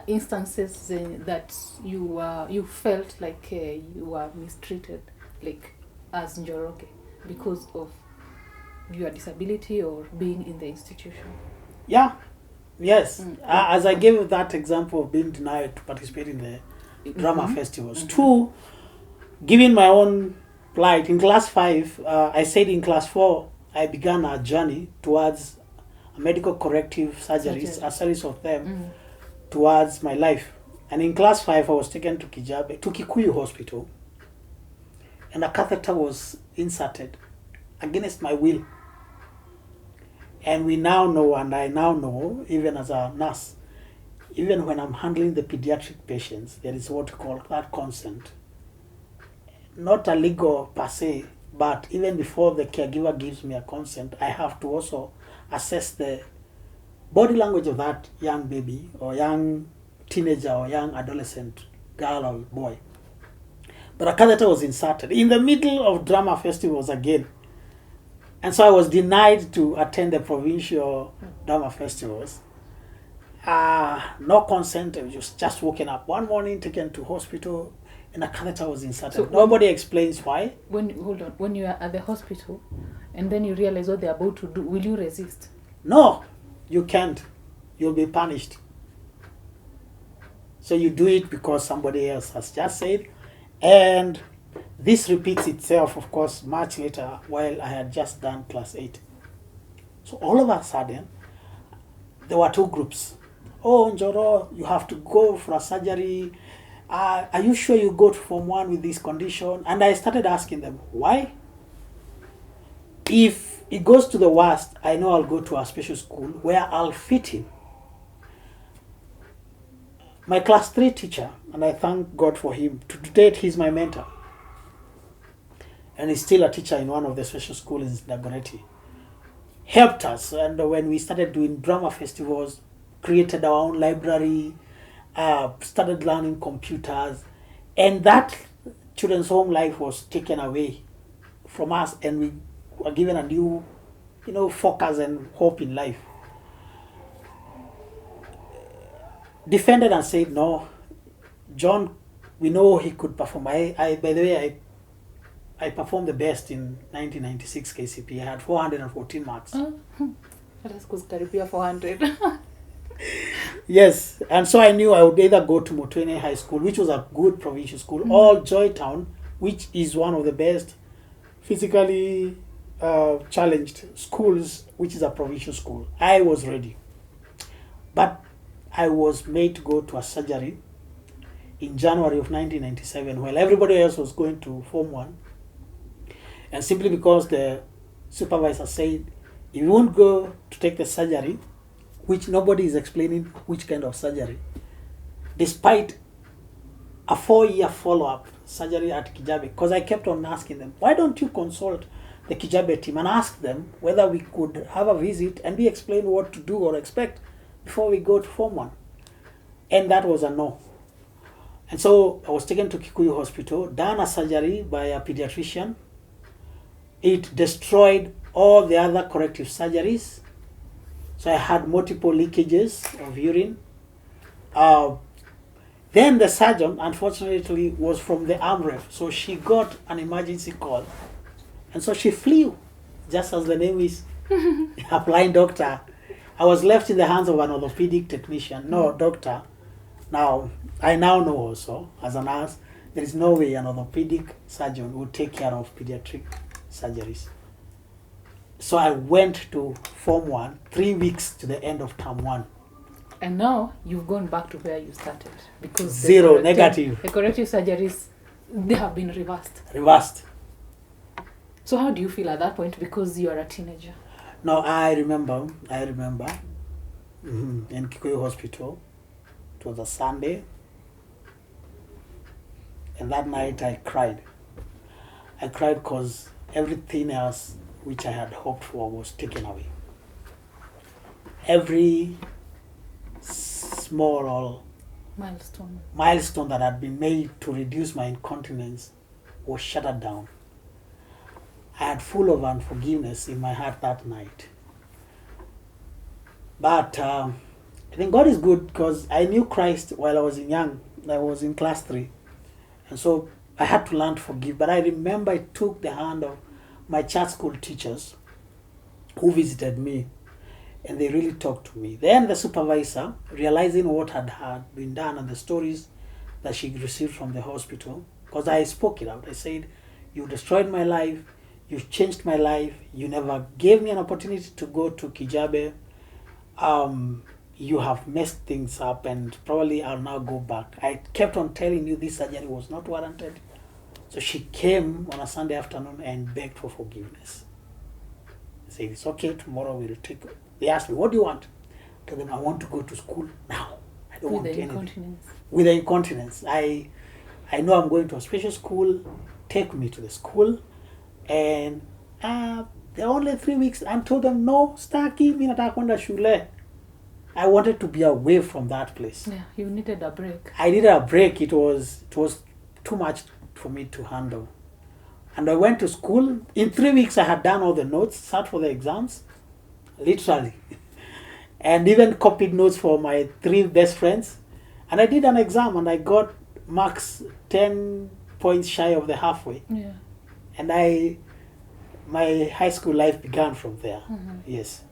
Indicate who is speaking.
Speaker 1: instances that you felt like you were mistreated, like as Njoroge, because of your disability or being in the institution?
Speaker 2: Yeah, yes. As I gave that example of being denied to participate in the drama festivals. Two, given my own plight, in class 5, I said in class 4, I began a journey towards a medical corrective surgeries, a series of them, towards my life. And in class 5, I was taken to Kikuyu Hospital, and a catheter was inserted against my will. And we now know, and I now know, even as a nurse, even when I'm handling the pediatric patients, there is what we call that consent. Not a legal per se, but even before the caregiver gives me a consent, I have to also assess the body language of that young baby or young teenager or young adolescent girl or boy. But a catheter was inserted in the middle of drama festivals again. And so I was denied to attend the provincial drama festivals. No consent. I was just woken up one morning, taken to hospital, and a catheter was inserted. So nobody explains why.
Speaker 1: When you are at the hospital, and then you realize what they're about to do, will you resist?
Speaker 2: No, you can't. You'll be punished. So you do it because somebody else has just said, and this repeats itself, of course, much later while I had just done class 8. So all of a sudden, there were two groups. Oh, Njoro, you have to go for a surgery. Are you sure you go to Form 1 with this condition? And I started asking them, why? If it goes to the worst, I know I'll go to a special school where I'll fit in. My class 3 teacher, and I thank God for him, to date he's my mentor. And he's still a teacher in one of the special schools in Dagoretti. Helped us, and when we started doing drama festivals, created our own library, started learning computers, and that children's home life was taken away from us, and we were given a new, focus and hope in life. Defended and said, no, John, we know he could perform. By the way, I performed the best in 1996 KCP. I had 414 marks.
Speaker 1: That's because Karibia 400.
Speaker 2: Yes, and so I knew I would either go to Mutwene High School, which was a good provincial school, or Joytown, which is one of the best physically challenged schools, which is a provincial school. I was ready. But I was made to go to a surgery in January of 1997 while everybody else was going to Form 1. And simply because the supervisor said, if you won't go to take the surgery, which nobody is explaining which kind of surgery, despite a 4-year follow-up surgery at Kijabe, because I kept on asking them, why don't you consult the Kijabe team and ask them whether we could have a visit and be explained what to do or expect before we go to Form 1. And that was a no. And so I was taken to Kikuyu Hospital, done a surgery by a pediatrician. It destroyed all the other corrective surgeries. So I had multiple leakages of urine. Then the surgeon, unfortunately, was from the AMREF. So she got an emergency call. And so she flew, just as the name is, a blind doctor. I was left in the hands of an orthopedic technician. No, doctor. Now, I now know also, as a nurse, there is no way an orthopedic surgeon would take care of pediatric surgeries. So I went to Form 1, 3 weeks to the end of Term 1.
Speaker 1: And now you've gone back to where you started. Because
Speaker 2: Zero, negative.
Speaker 1: The corrective surgeries, they have been reversed.
Speaker 2: Reversed.
Speaker 1: So how do you feel at that point, because you are a teenager?
Speaker 2: No, I remember in Kikuyu Hospital. It was a Sunday. And that night I cried. I cried because everything else which I had hoped for was taken away. Every small milestone that had been made to reduce my incontinence was shuttered down. I had full of unforgiveness in my heart that night. But I think God is good because I knew Christ while I was young. I was in class 3. And so I had to learn to forgive. But I remember I took the hand of my church school teachers who visited me, and they really talked to me. Then the supervisor, realizing what had been done and the stories that she received from the hospital, because I spoke it out. I said, you destroyed my life, you changed my life, you never gave me an opportunity to go to Kijabe. You have messed things up, and probably I'll now go back. I kept on telling you this surgery was not warranted. So she came on a Sunday afternoon and begged for forgiveness. I said, it's okay, tomorrow we'll take it. They asked me, what do you want? I told them, I want to go to school now. I don't want anything.
Speaker 1: Incontinence.
Speaker 2: With the incontinence. I know I'm going to a special school. Take me to the school. And the only 3 weeks, I told them, no, staki, mimi nataka kwenda shule. I wanted to be away from that place.
Speaker 1: Yeah, you needed a break.
Speaker 2: I needed a break. It was too much for me to handle. And I went to school. In 3 weeks, I had done all the notes, sat for the exams, literally. And even copied notes for my 3 best friends. And I did an exam and I got marks 10 points shy of the halfway.
Speaker 1: Yeah.
Speaker 2: And my high school life began from there.
Speaker 1: Mm-hmm.
Speaker 2: Yes.